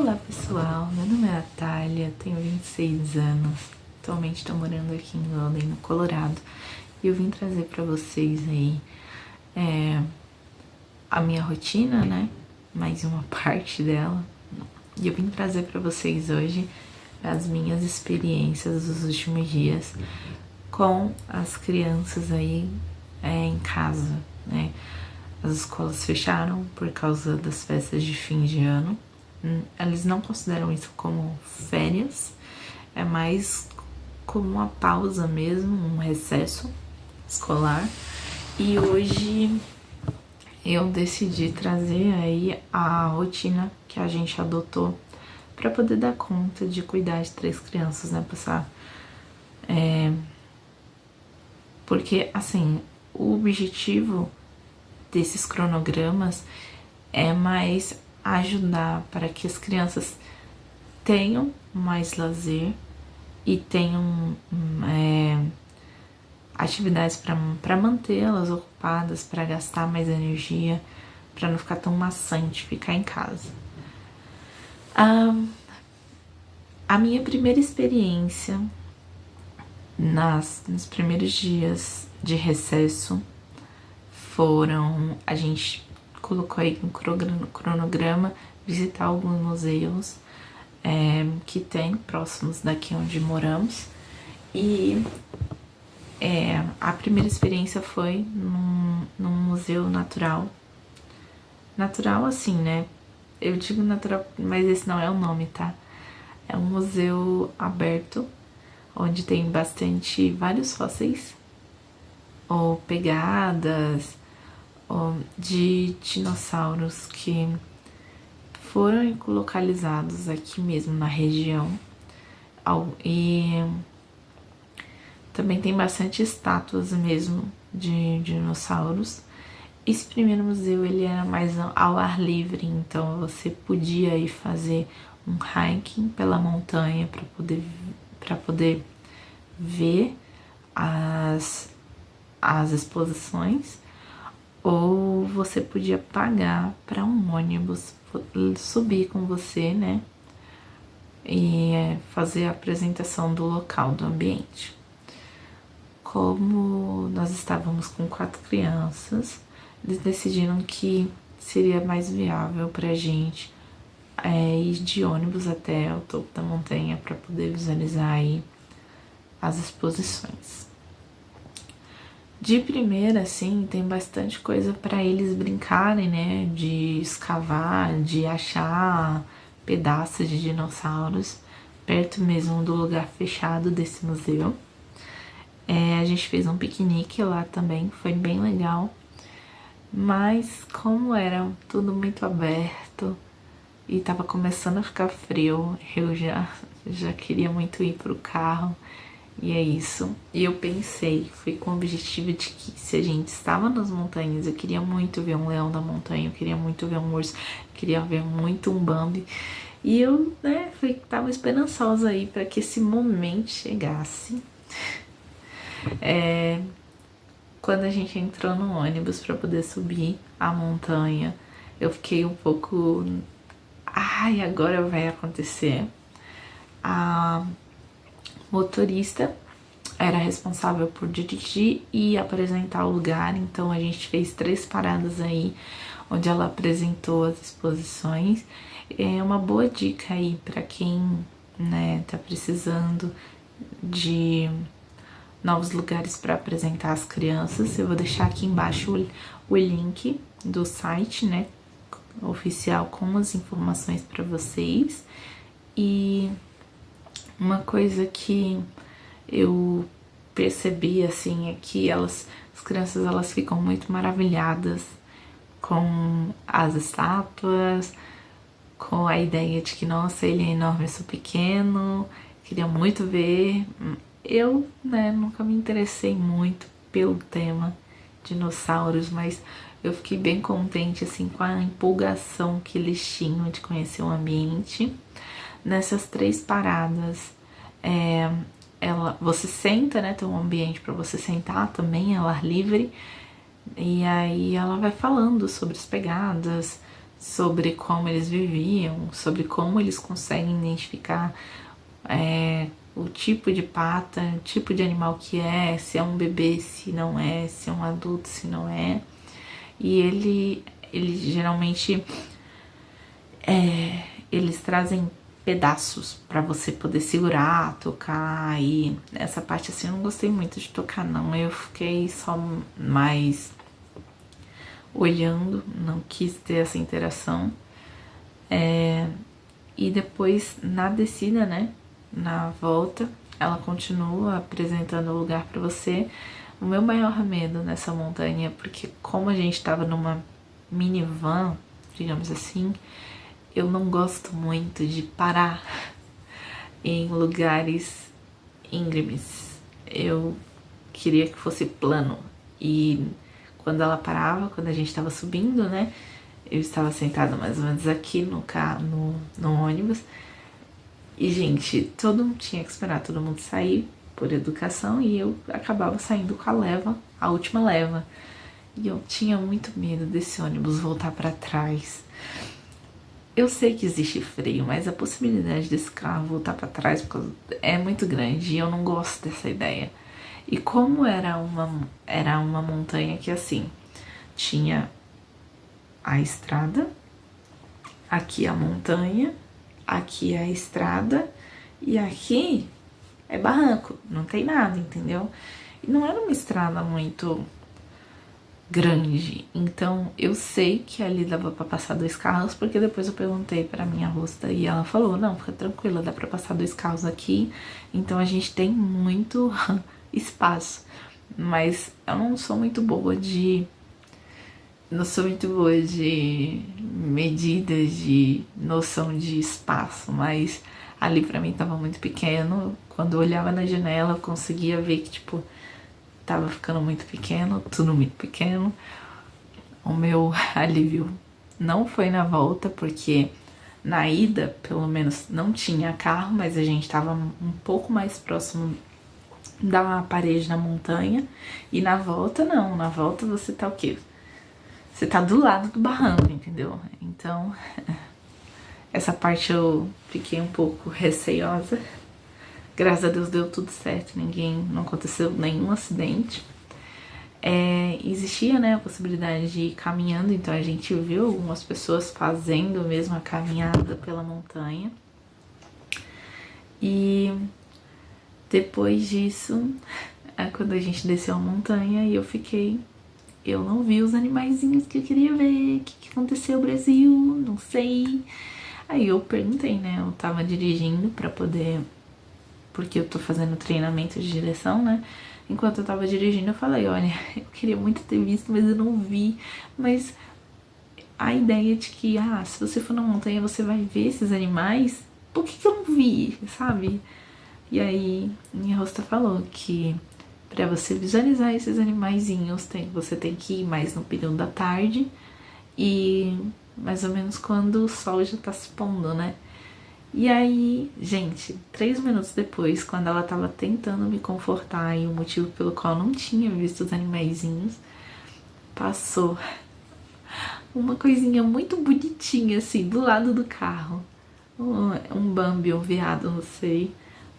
Olá pessoal, meu nome é Natália, tenho 26 anos, atualmente estou morando aqui em Golden, no Colorado, e eu vim trazer para vocês aí a minha rotina, né, mais uma parte dela, e eu vim trazer para vocês hoje as minhas experiências dos últimos dias com as crianças aí em casa, né. As escolas fecharam por causa das festas de fim de ano. Eles não consideram isso como férias, é mais como uma pausa mesmo, um recesso escolar. E hoje eu decidi trazer aí a rotina que a gente adotou para poder dar conta de cuidar de 3 crianças, né, passar. Porque, assim, o objetivo desses cronogramas é mais ajudar para que as crianças tenham mais lazer e tenham atividades para mantê-las ocupadas, para gastar mais energia, para não ficar tão maçante ficar em casa. A minha primeira experiência nos primeiros dias de recesso a gente colocou aí no cronograma visitar alguns museus que tem próximos daqui onde moramos, e a primeira experiência foi num museu natural assim, né, eu digo natural, mas esse não é o nome, tá? É um museu aberto, onde tem vários fósseis ou pegadas de dinossauros que foram localizados aqui mesmo na região, e também tem bastante estátuas mesmo de dinossauros. Esse primeiro museu ele era mais ao ar livre, então você podia ir fazer um hiking pela montanha para poder ver as exposições, ou você podia pagar para um ônibus subir com você, né, e fazer a apresentação do local, do ambiente. Como nós estávamos com 4 crianças, eles decidiram que seria mais viável pra gente ir de ônibus até o topo da montanha para poder visualizar aí as exposições. De primeira, assim, tem bastante coisa para eles brincarem, né, de escavar, de achar pedaços de dinossauros perto mesmo do lugar fechado desse museu. A gente fez um piquenique lá também, foi bem legal, mas como era tudo muito aberto e tava começando a ficar frio, eu já queria muito ir pro carro. E é isso. E eu fui com o objetivo de que se a gente estava nas montanhas, eu queria muito ver um leão da montanha, eu queria muito ver um urso, eu queria ver muito um Bambi. E eu, tava esperançosa aí para que esse momento chegasse. Quando a gente entrou no ônibus para poder subir a montanha, eu fiquei um pouco... Ai, agora vai acontecer. A motorista era responsável por dirigir e apresentar o lugar, então a gente fez 3 paradas aí, onde ela apresentou as exposições. É uma boa dica aí para quem, né, tá precisando de novos lugares para apresentar as crianças. Eu vou deixar aqui embaixo o link do site, né, oficial, com as informações para vocês. E uma coisa que eu percebi, assim, é que as crianças, elas ficam muito maravilhadas com as estátuas, com a ideia de que, nossa, ele é enorme, eu sou pequeno, queria muito ver. Eu, né, nunca me interessei muito pelo tema dinossauros, mas eu fiquei bem contente, assim, com a empolgação que eles tinham de conhecer o ambiente. Nessas 3 paradas, você senta, né, tem um ambiente para você sentar também, ao ar livre, e aí ela vai falando sobre as pegadas, sobre como eles viviam, sobre como eles conseguem identificar o tipo de pata, o tipo de animal que é, se é um bebê, se não é, se é um adulto, se não é. E ele geralmente eles trazem pedaços para você poder segurar, tocar, e essa parte assim eu não gostei muito de tocar não, eu fiquei só mais olhando, não quis ter essa interação. E depois na descida, né, na volta, ela continua apresentando o lugar para você. O meu maior medo nessa montanha, porque como a gente estava numa minivan, digamos assim, eu não gosto muito de parar em lugares íngremes. Eu queria que fosse plano. E quando ela parava, quando a gente estava subindo, né? Eu estava sentada mais ou menos aqui no carro, no ônibus. E, gente, todo mundo tinha que esperar todo mundo sair por educação e eu acabava saindo com a leva, a última leva. E eu tinha muito medo desse ônibus voltar para trás. Eu sei que existe freio, mas a possibilidade desse carro voltar para trás é muito grande e eu não gosto dessa ideia. E como era uma montanha que assim, tinha a estrada, aqui a montanha, aqui a estrada e aqui é barranco, não tem nada, entendeu? E não era uma estrada muito grande, então eu sei que ali dava para passar 2 carros, porque depois eu perguntei para minha hosta e ela falou, não, fica tranquila, dá para passar 2 carros aqui, então a gente tem muito espaço, mas eu não sou muito boa de medidas, de noção de espaço, mas ali para mim tava muito pequeno. Quando eu olhava na janela eu conseguia ver que tipo tava ficando muito pequeno, tudo muito pequeno. O meu alívio não foi na volta, porque na ida, pelo menos, não tinha carro, mas a gente tava um pouco mais próximo da parede da montanha. E na volta, não. Na volta você tá o quê? Você tá do lado do barranco, entendeu? Então, essa parte eu fiquei um pouco receosa. Graças a Deus deu tudo certo, não aconteceu nenhum acidente. Existia, né, a possibilidade de ir caminhando, então a gente viu algumas pessoas fazendo mesmo a caminhada pela montanha. E depois disso, quando a gente desceu a montanha, eu não vi os animaizinhos que eu queria ver. O que aconteceu, Brasil? Não sei. Aí eu perguntei, né, eu tava dirigindo pra poder, porque eu tô fazendo treinamento de direção, né? Enquanto eu tava dirigindo, eu falei, olha, eu queria muito ter visto, mas eu não vi. Mas a ideia de que, se você for na montanha, você vai ver esses animais, por que eu não vi, sabe? E aí, minha hosta falou que pra você visualizar esses animaizinhos, você tem que ir mais no período da tarde e mais ou menos quando o sol já tá se pondo, né? E aí, gente, 3 minutos depois, quando ela tava tentando me confortar e o motivo pelo qual eu não tinha visto os animaizinhos, passou uma coisinha muito bonitinha, assim, do lado do carro. Um Bambi, um veado, não sei,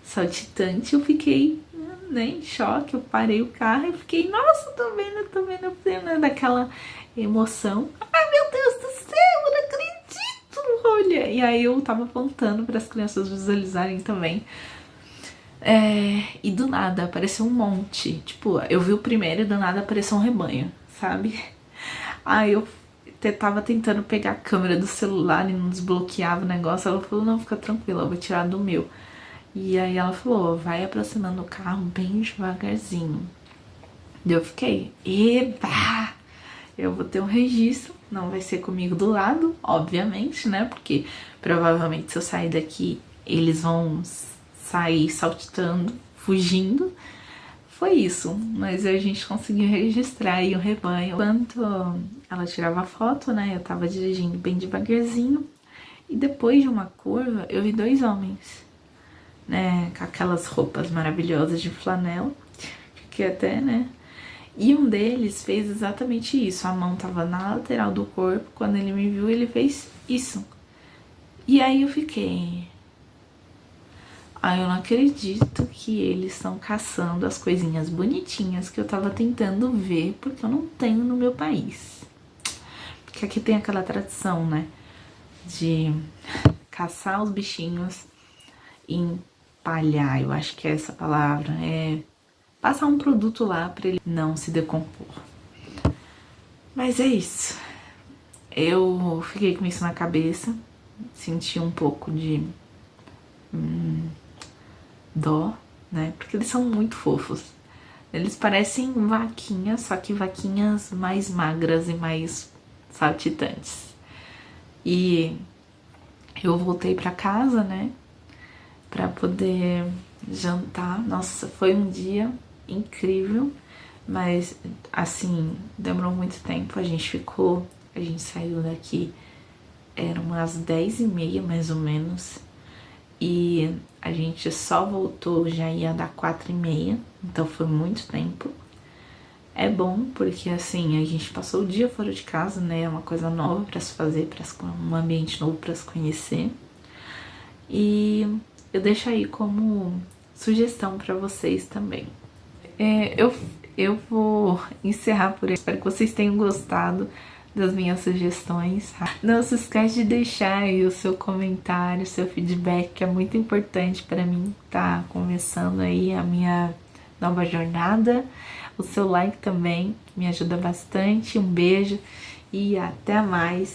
saltitante. Eu fiquei, né, em choque, eu parei o carro e fiquei, nossa, tô vendo, né, daquela emoção. Ai, meu Deus do céu, eu não acredito, olha. E aí eu tava apontando para as crianças visualizarem também. E do nada apareceu um monte. Tipo, eu vi o primeiro e do nada apareceu um rebanho, sabe? Aí eu tava tentando pegar a câmera do celular e não desbloqueava o negócio. Ela falou, não, fica tranquila, eu vou tirar do meu. E aí ela falou, vai aproximando o carro bem devagarzinho. E eu fiquei, eba! Eu vou ter um registro, não vai ser comigo do lado, obviamente, né? Porque provavelmente se eu sair daqui, eles vão sair saltitando, fugindo. Foi isso, mas a gente conseguiu registrar aí o rebanho. Enquanto ela tirava a foto, né? Eu tava dirigindo bem devagarzinho. E depois de uma curva, eu vi 2 homens, né? Com aquelas roupas maravilhosas de flanela. Fiquei até, né? E um deles fez exatamente isso. A mão tava na lateral do corpo. Quando ele me viu, ele fez isso. E aí eu fiquei... Ah, eu não acredito que eles estão caçando as coisinhas bonitinhas que eu tava tentando ver, porque eu não tenho no meu país. Porque aqui tem aquela tradição, né? De caçar os bichinhos e empalhar, eu acho que é essa palavra. É passar um produto lá pra ele não se decompor. Mas é isso. Eu fiquei com isso na cabeça. Senti um pouco de... dó, né? Porque eles são muito fofos. Eles parecem vaquinhas, só que vaquinhas mais magras e mais saltitantes. E eu voltei pra casa, né? Pra poder jantar. Nossa, foi um dia incrível, mas assim, demorou muito tempo. A gente saiu daqui, eram umas 10h30 mais ou menos. E a gente só voltou, já ia dar 4h30, então foi muito tempo. É bom porque assim, a gente passou o dia fora de casa, né? É uma coisa nova para se fazer, um ambiente novo para se conhecer. E eu deixo aí como sugestão para vocês também. Eu vou encerrar por aí. Espero que vocês tenham gostado das minhas sugestões. Não se esquece de deixar aí o seu comentário, o seu feedback, que é muito importante para mim tá começando aí a minha nova jornada. O seu like também me ajuda bastante. Um beijo e até mais.